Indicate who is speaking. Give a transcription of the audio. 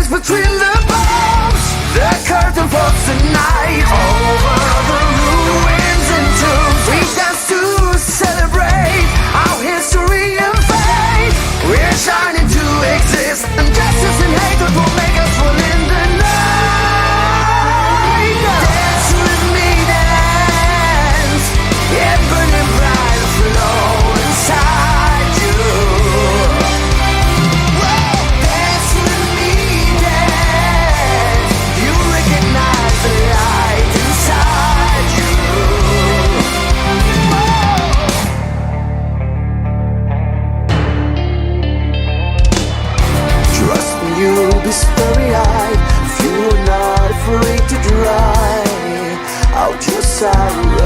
Speaker 1: hands between the bombs. The curtain falls tonight over the ruins and tombs. We dance to celebrate our history and faith. We're shining to exist, and justice and hatred will make us one in the night. Dance with me, dance. Yeah, burning bright flow inside you. Whoa, dance with me, dance. You recognize the light inside you. Trust me, you'll be starry-eyed if you're not afraid to dry out your sorrow.